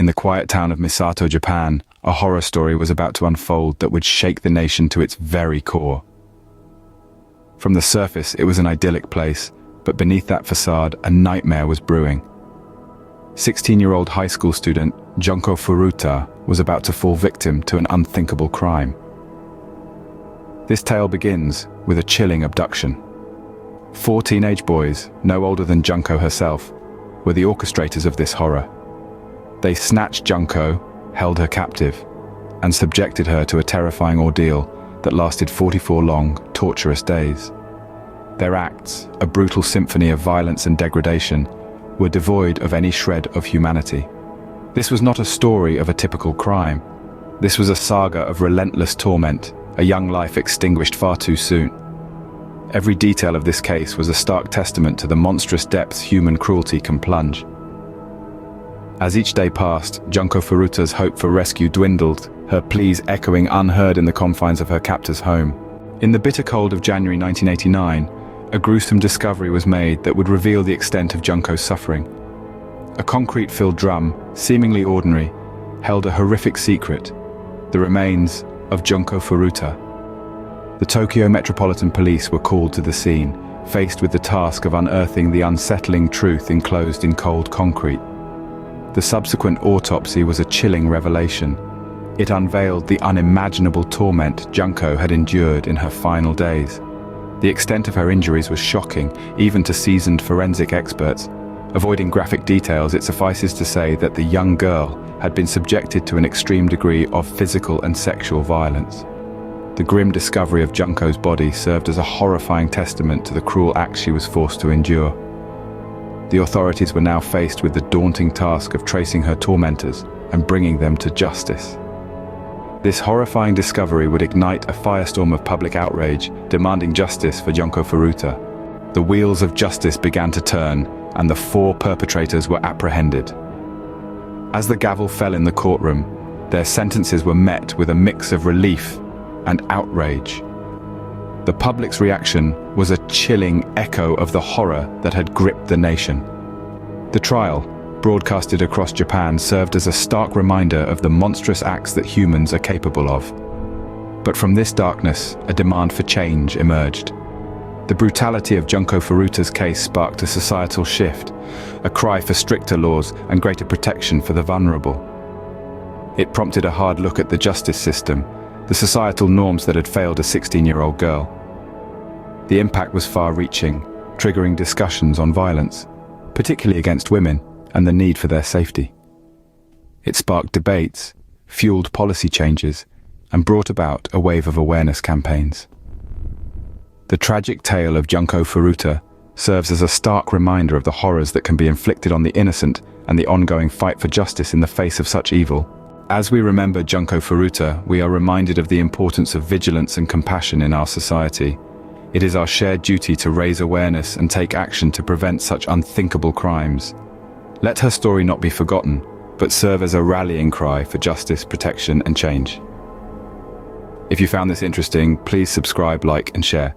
In the quiet town of Misato, Japan, a horror story was about to unfold that would shake the nation to its very core. From the surface, it was an idyllic place, but beneath that facade, a nightmare was brewing. 16-year-old high school student Junko Furuta was about to fall victim to an unthinkable crime. This tale begins with a chilling abduction. 4 teenage boys, no older than Junko herself, were the orchestrators of this horror. They snatched Junko, held her captive, and subjected her to a terrifying ordeal that lasted 44 long, torturous days. Their acts, a brutal symphony of violence and degradation, were devoid of any shred of humanity. This was not a story of a typical crime. This was a saga of relentless torment, a young life extinguished far too soon. Every detail of this case was a stark testament to the monstrous depths human cruelty can plunge. As each day passed, Junko Furuta's hope for rescue dwindled, her pleas echoing unheard in the confines of her captor's home. In the bitter cold of January 1989, a gruesome discovery was made that would reveal the extent of Junko's suffering. A concrete-filled drum, seemingly ordinary, held a horrific secret: the remains of Junko Furuta. The Tokyo Metropolitan Police were called to the scene, faced with the task of unearthing the unsettling truth enclosed in cold concrete. The subsequent autopsy was a chilling revelation. It unveiled the unimaginable torment Junko had endured in her final days. The extent of her injuries was shocking, even to seasoned forensic experts. Avoiding graphic details, it suffices to say that the young girl had been subjected to an extreme degree of physical and sexual violence. The grim discovery of Junko's body served as a horrifying testament to the cruel acts she was forced to endure. The authorities were now faced with the daunting task of tracing her tormentors and bringing them to justice. This horrifying discovery would ignite a firestorm of public outrage, demanding justice for Junko Furuta. The wheels of justice began to turn, and the 4 perpetrators were apprehended. As the gavel fell in the courtroom, their sentences were met with a mix of relief and outrage. The public's reaction was a chilling echo of the horror that had gripped the nation. The trial, broadcasted across Japan, served as a stark reminder of the monstrous acts that humans are capable of. But from this darkness, a demand for change emerged. The brutality of Junko Furuta's case sparked a societal shift, a cry for stricter laws and greater protection for the vulnerable. It prompted a hard look at the justice system, the societal norms that had failed a 16-year-old girl. The impact was far-reaching, triggering discussions on violence, particularly against women, and the need for their safety. It sparked debates, fueled policy changes, and brought about a wave of awareness campaigns. The tragic tale of Junko Furuta serves as a stark reminder of the horrors that can be inflicted on the innocent and the ongoing fight for justice in the face of such evil. As we remember Junko Furuta, we are reminded of the importance of vigilance and compassion in our society. It is our shared duty to raise awareness and take action to prevent such unthinkable crimes. Let her story not be forgotten, but serve as a rallying cry for justice, protection, and change. If you found this interesting, please subscribe, like, and share.